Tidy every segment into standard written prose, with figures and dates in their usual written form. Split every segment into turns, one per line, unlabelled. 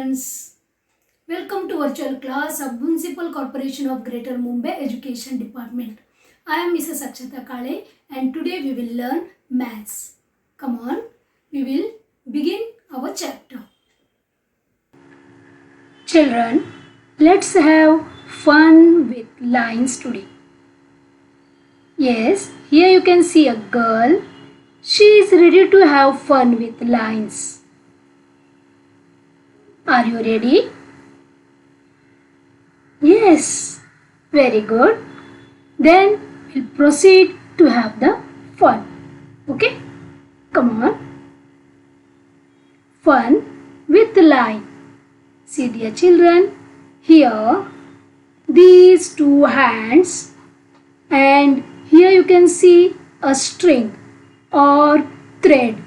students. Welcome to virtual class of Municipal Corporation of Greater Mumbai Education Department. I am Mrs. Akshata Kale and today we will learn maths. Come on, we will begin our chapter. Children, let's have fun with lines today. Yes, here you can see a girl. She is ready to have fun with lines. Are you ready? Yes, very good. Then we'll proceed to have the fun. Okay? Come on. Fun with line. See dear children, here these two hands and here you can see a string or thread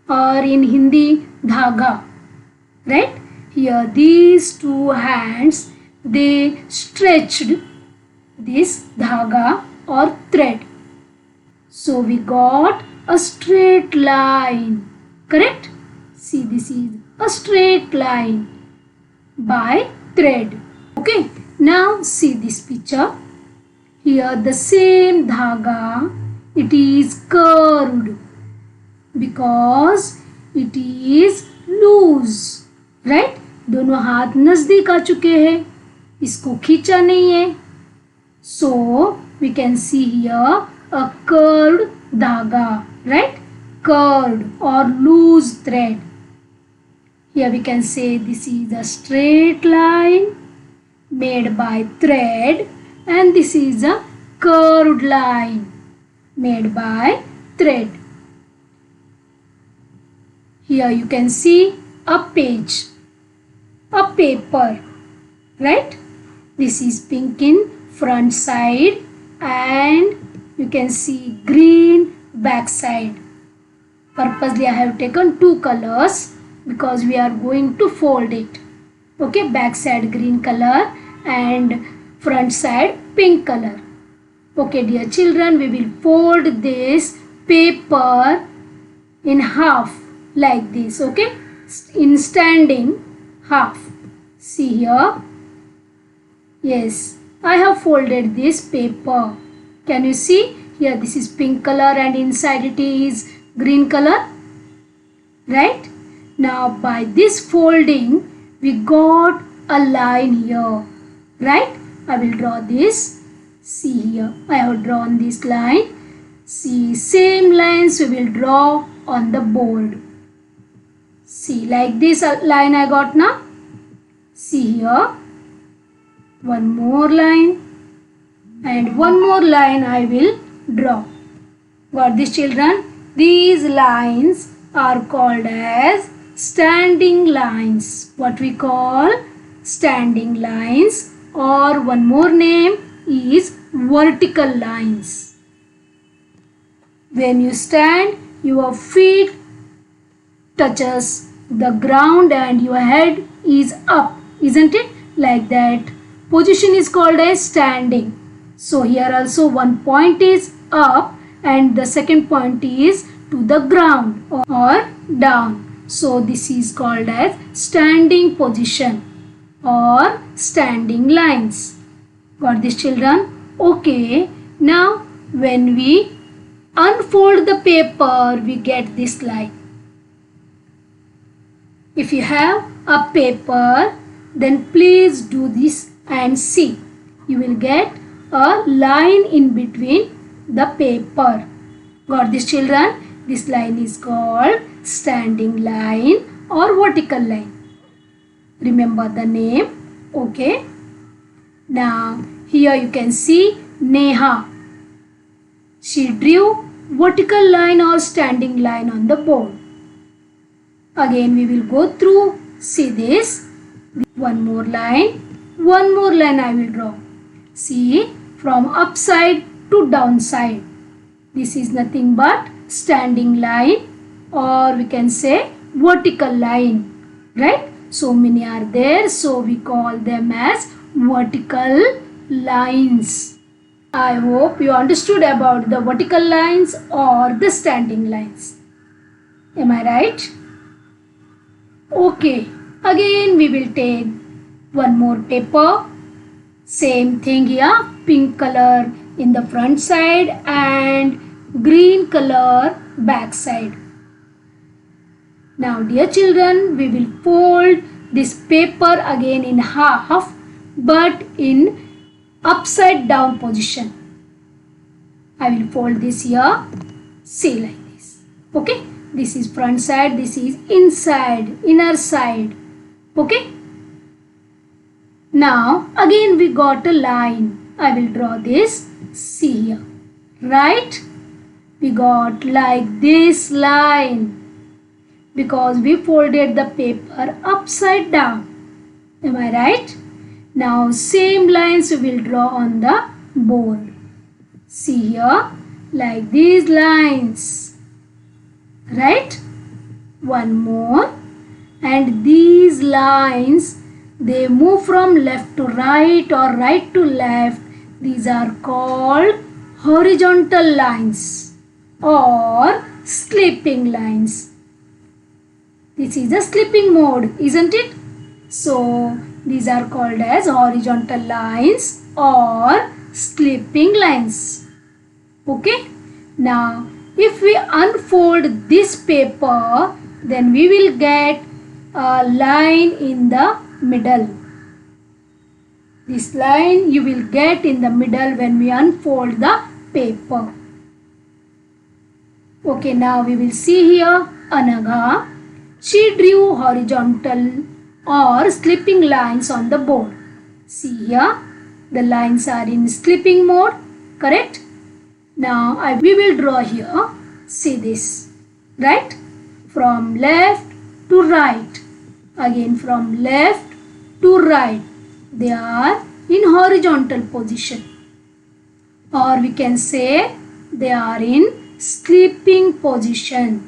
or in Hindi dhaga. Right? Here these two hands they stretched this dhaga or thread. So we got a straight line. Correct? See, this is a straight line by thread. Okay. Now see this picture. Here the same dhaga, it is curved because it is loose. Right? दोनों हाथ नजदीक आ चुके हैं, इसको खींचा नहीं है. So we can see here a curved dhaga, right? Curved or loose thread. Here we can say this is a straight line made by thread and this is a curved line made by thread. Here you can see a page, a paper, right? This is pink in front side and you can see green back side. Purposely I have taken two colors because we are going to fold it. Okay, back side green color and front side pink color. Okay dear children, we will fold this paper in half like this. Okay, in standing half. See here. Yes, I have folded this paper. Can you see? Here this is pink color and inside it is green color. Right? Now by this folding we got a line here. Right? I will draw this. See here. I have drawn this line. See, same lines we will draw on the board. See, like this line I got now. See here. One more line and one more line I will draw. Got this children? These lines are called as standing lines. What we call standing lines, or one more name is vertical lines. When you stand, your feet touches the ground and your head is up, isn't it? Like that. Position is called as standing. So here also one point is up and the second point is to the ground or down. So this is called as standing position or standing lines. Got this children? Okay. Now when we unfold the paper, we get this line. If you have a paper, then please do this and see. You will get a line in between the paper. Got this children? This line is called standing line or vertical line. Remember the name. Okay. Now here you can see Neha. She drew vertical line or standing line on the board. Again we will go through. See this. One more line I will draw. See, from upside to downside. This is nothing but standing line or we can say vertical line. Right? So many are there. So we call them as vertical lines. I hope you understood about the vertical lines or the standing lines. Am I right? Okay. Again we will take one more paper. Same thing here, pink color in the front side and green color back side. Now dear children, we will fold this paper again in half but in upside down position. I will fold this here, see like this. Okay, this is front side, this is inside, inner side. Okay. Now again we got a line. I will draw this. See here. Right? We got like this line because we folded the paper upside down. Am I right? Now same lines we will draw on the board. See here, like these lines. Right? One more. And these lines, they move from left to right or right to left. These are called horizontal lines or slipping lines. This is a slipping mode, isn't it? So these are called as horizontal lines or slipping lines. Okay. Now if we unfold this paper, then we will get a line in the middle. This line you will get in the middle when we unfold the paper. Okay, now we will see here Anagha. She drew horizontal or slipping lines on the board. See here, the lines are in slipping mode, correct? Now we will draw here. See this, right? From left to right. Again from left to right. They are in horizontal position. Or we can say they are in slipping position.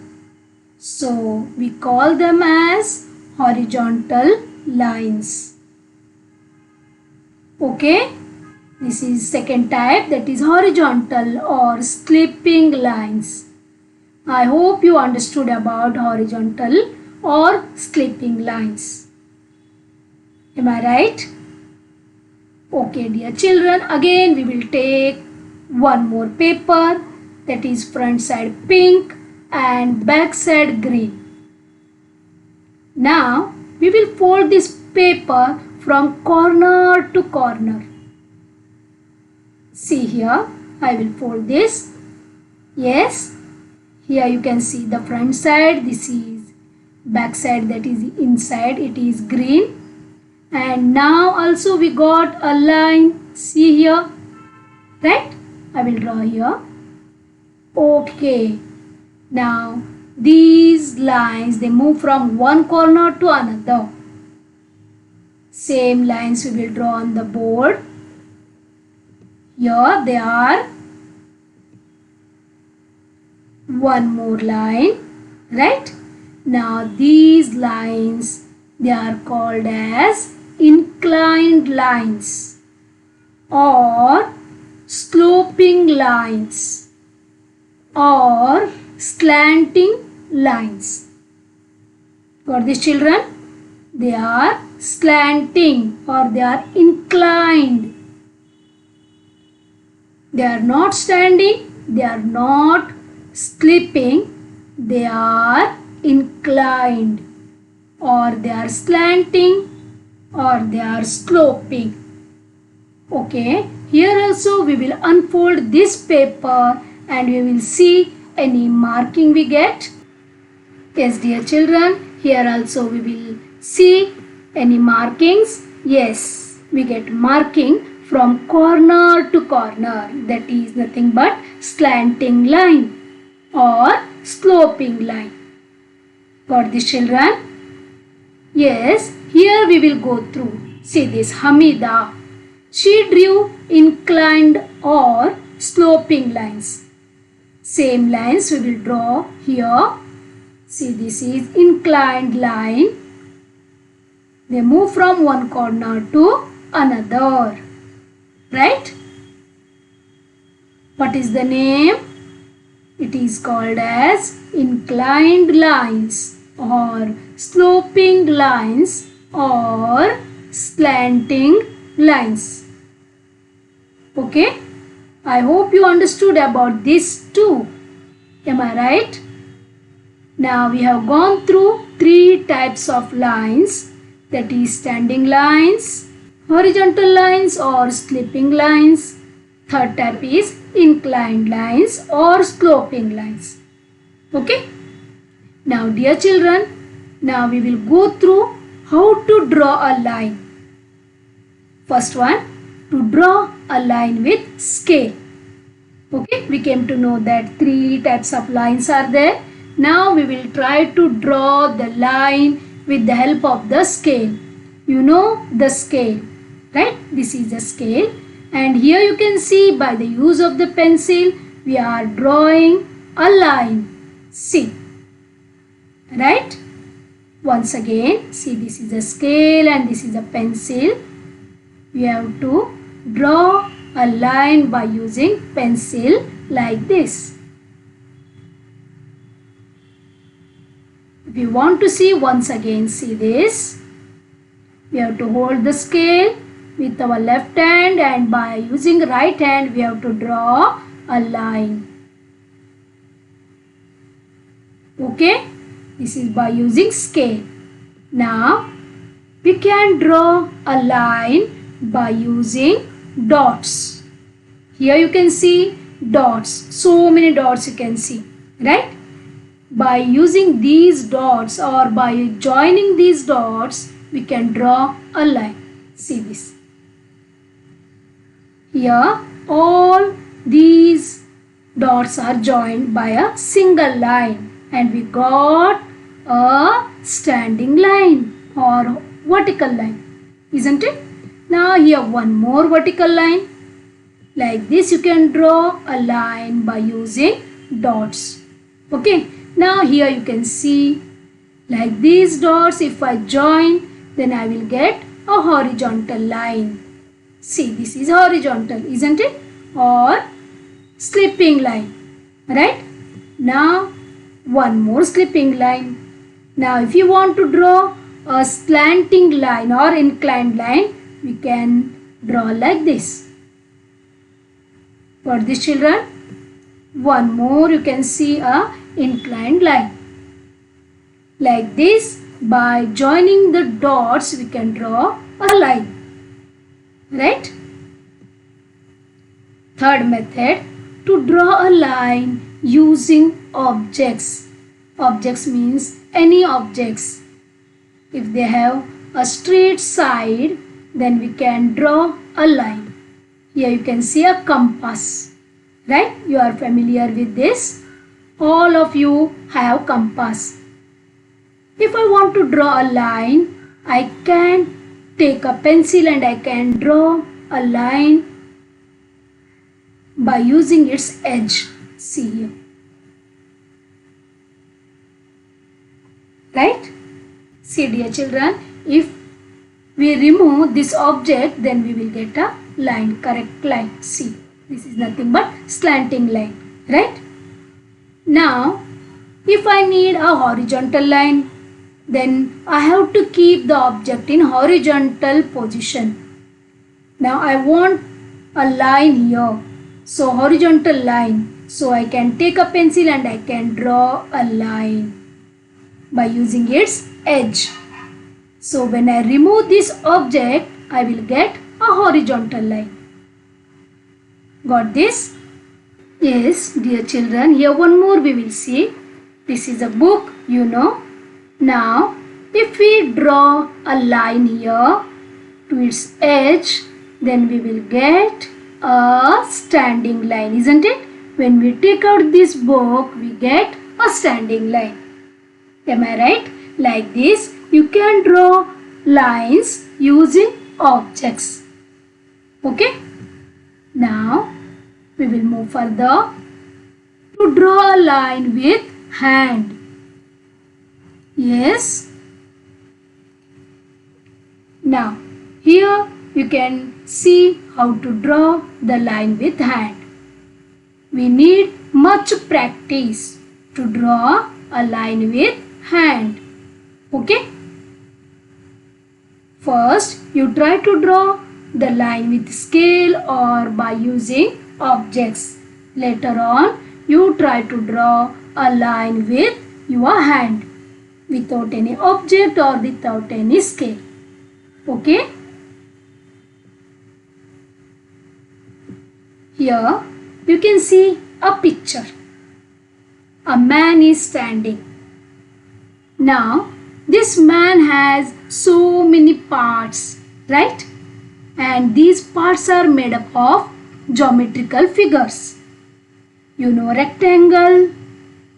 So we call them as horizontal lines. Okay. This is second type, that is horizontal or slipping lines. I hope you understood about horizontal or slipping lines. Am I right? Okay dear children, again we will take one more paper, that is front side pink and back side green. Now we will fold this paper from corner to corner. See here, I will fold this. Yes, here you can see the front side, this is back side, that is inside, it is green. And now also we got a line, see here, right? I will draw here. Okay, now these lines, they move from one corner to another. Same lines we will draw on the board. Here they are. One more line, right? Now these lines, they are called as inclined lines or sloping lines or slanting lines. Got this, children? They are slanting or they are inclined. They are not standing, they are not slipping, they are inclined or they are slanting or they are sloping. Okay, here also we will unfold this paper and we will see any marking we get. Yes dear children, here also we will see any markings. Yes, we get marking from corner to corner, that is nothing but slanting line or sloping line. Got this, children? Yes, here we will go through. See this, Hamida. She drew inclined or sloping lines. Same lines we will draw here. See, this is inclined line. They move from one corner to another. Right? What is the name? It is called as inclined lines. or sloping lines or slanting lines. Okay, I hope you understood about this too. Am I right? Now we have gone through three types of lines, that is standing lines, horizontal lines or slipping lines. Third type is inclined lines or sloping lines. Okay. Now dear children, now we will go through how to draw a line. First one, to draw a line with scale. Okay, we came to know that three types of lines are there. Now we will try to draw the line with the help of the scale. You know the scale, right? This is the scale, and here you can see by the use of the pencil we are drawing a line. See, right? Once again, see, this is a scale and this is a pencil. We have to draw a line by using pencil like this. If you want to see, once again, see this. We have to hold the scale with our left hand, and by using right hand we have to draw a line. Okay, this is by using scale. Now we can draw a line by using dots. Here you can see dots, so many dots you can see, right? By using these dots or by joining these dots, we can draw a line. See this. Here all these dots are joined by a single line, and we got a standing line or vertical line, isn't it? Now here one more vertical line. Like this you can draw a line by using dots. Okay. Now here you can see, like these dots, if I join, then I will get a horizontal line. See, this is horizontal, isn't it? Or slipping line, right? Now one more slipping line. Now if you want to draw a slanting line or inclined line, we can draw like this. For this, children, one more you can see a inclined line. Like this, by joining the dots we can draw a line, right? Third method, to draw a line using objects. Objects means any objects. If they have a straight side, then we can draw a line. Here you can see a compass, right? You are familiar with this. All of you have compass. If I want to draw a line, I can take a pencil and I can draw a line by using its edge. See here. Right? See, dear children, if we remove this object, then we will get a line, correct line. See, this is nothing but slanting line, right? Now, if I need a horizontal line, then I have to keep the object in horizontal position. Now I want a line here, so horizontal line. So I can take a pencil and I can draw a line by using its edge. So when I remove this object, I will get a horizontal line. Got this? Yes, dear children, here one more we will see. This is a book, you know. Now, if we draw a line here to its edge, then we will get a standing line, isn't it? When we take out this book, we get a standing line. Am I right? Like this, you can draw lines using objects. Okay? Now, we will move further to draw a line with hand. Yes. Now, here you can see how to draw the line with hand. We need much practice to draw a line with hand. Okay. First, you try to draw the line with scale or by using objects. Later on, you try to draw a line with your hand without any object or without any scale. Okay. Here you can see a picture. A man is standing. Now this man has so many parts, right? And these parts are made up of geometrical figures. You know rectangle,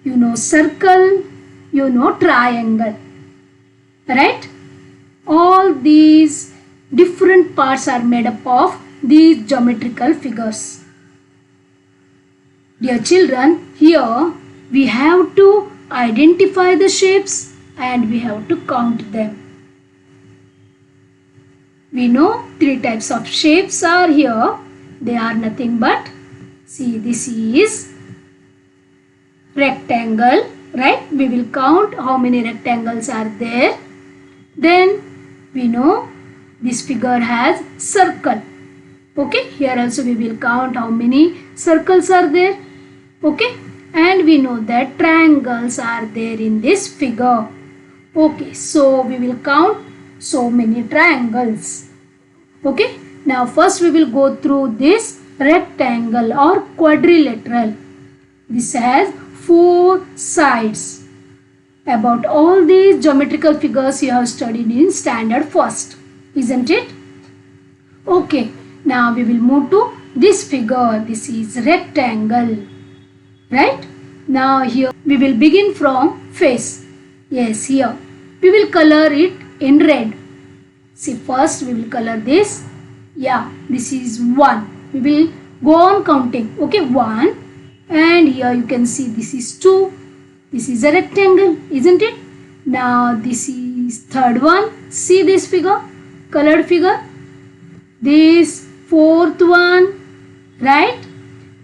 you know circle, you know triangle, right? All these different parts are made up of these geometrical figures. Dear children, here we have to identify the shapes and we have to count them. We know three types of shapes are here. They are nothing but, see, this is rectangle, right? We will count how many rectangles are there. Then we know this figure has circle. Okay, here also we will count how many circles are there. Okay, and we know that triangles are there in this figure. Okay, so we will count so many triangles. Okay, now first we will go through this rectangle or quadrilateral. This has 4 sides. About all these geometrical figures you have studied in standard first, isn't it? Okay, now we will move to this figure. This is rectangle. Right? Now here we will begin from face. Yes, here we will color it in red. See, first we will color this. Yeah, this is 1. We will go on counting. Okay, 1. And here you can see this is 2. This is a rectangle, isn't it? Now this is third one. See this figure, colored figure. This fourth one, right?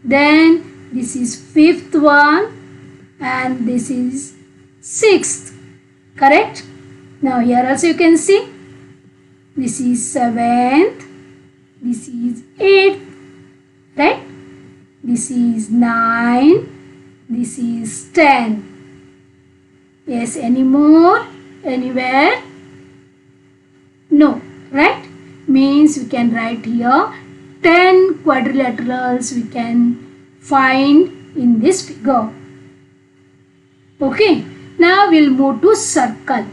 Then this is fifth one and this is sixth, correct? Now here also you can see this is seventh, this is eighth, right? This is 9, this is 10. Yes, any more? Anywhere? No, right? Means we can write here 10 quadrilaterals we can find in this figure. Okay, now we'll move to circle.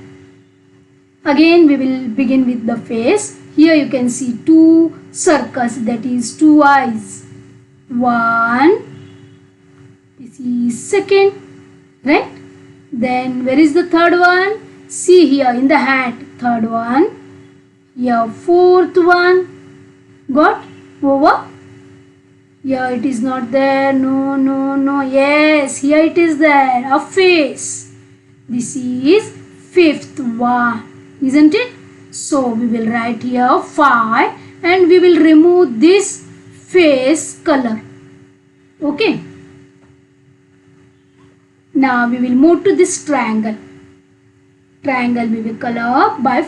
Again we will begin with the face. Here you can see 2 circles, that is 2 eyes. 1, this is second, right? Then where is the third one? See here in the hand, third one. Here fourth one. Got? Over? Here it is not there. No. Yes, here it is there. A face. This is fifth one. Isn't it? So we will write here 5 and we will remove this face color. Okay. Now we will move to this triangle. Triangle we will color by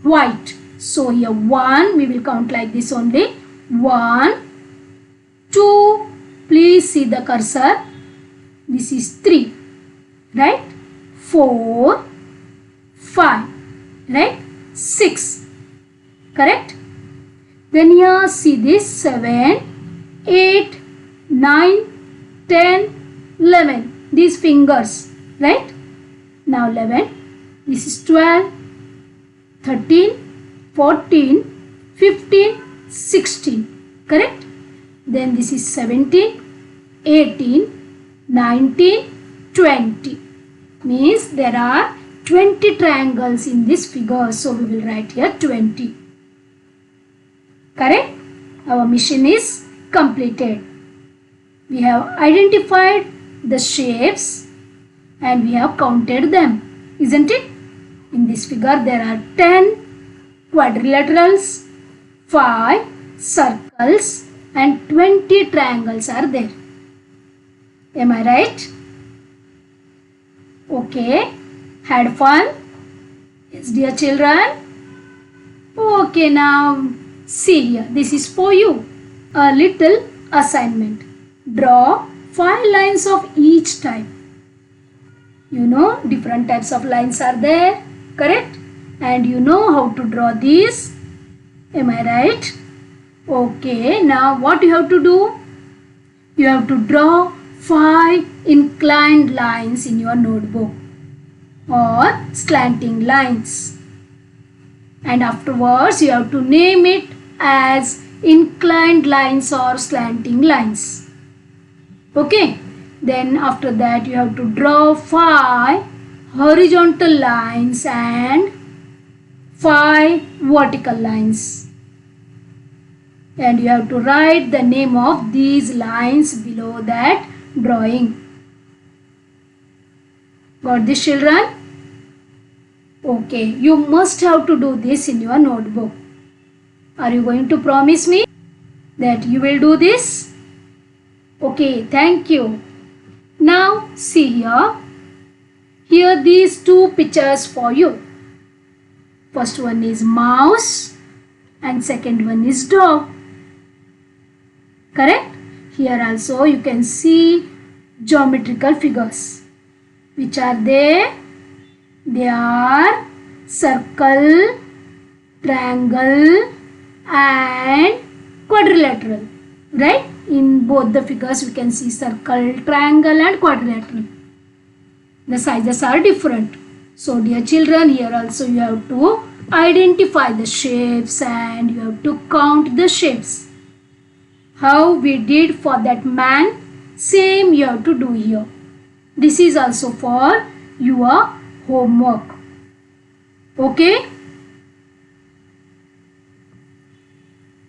white. So here 1 we will count like this only. 1, 2, please see the cursor. This is 3, right? 4, 5, right? 6, correct? Then here see this 7, 8, 9, 10, 11. These fingers, right? Now 11. This is 12, 13, 14, 15, 16. Correct? Then this is 17, 18, 19, 20. Means there are 20 triangles in this figure. So we will write here 20. Correct? Our mission is completed. We have identified the shapes and we have counted them, isn't it? In this figure there are 10 quadrilaterals, 5 circles and 20 triangles are there. Am I right? Okay. Had fun? Yes, dear children. Okay, now see here. This is for you. A little assignment. Draw 5 lines of each type. You know, different types of lines are there, correct? And you know how to draw these. Am I right? Okay, now what you have to do? You have to draw 5 inclined lines in your notebook or slanting lines. And afterwards you have to name it as inclined lines or slanting lines. Okay, then after that you have to draw 5 horizontal lines and 5 vertical lines. And you have to write the name of these lines below that drawing. Got this, children? Okay, you must have to do this in your notebook. Are you going to promise me that you will do this? Okay, thank you. Now see here. Here these 2 pictures for you. First one is mouse and second one is dog. Correct? Here also you can see geometrical figures. Which are they? They are circle, triangle and quadrilateral. Right? In both the figures we can see circle, triangle and quadrilateral. The sizes are different. So dear children, here also you have to identify the shapes and you have to count the shapes. How we did for that man, same you have to do here. This is also for your homework. Okay?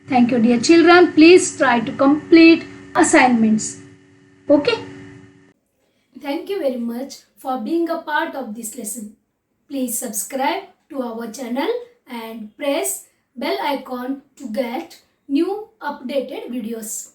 Thank you, dear children. Please try to complete assignments. Okay? Thank you very much for being a part of this lesson. Please subscribe to our channel and press bell icon to get new updated videos.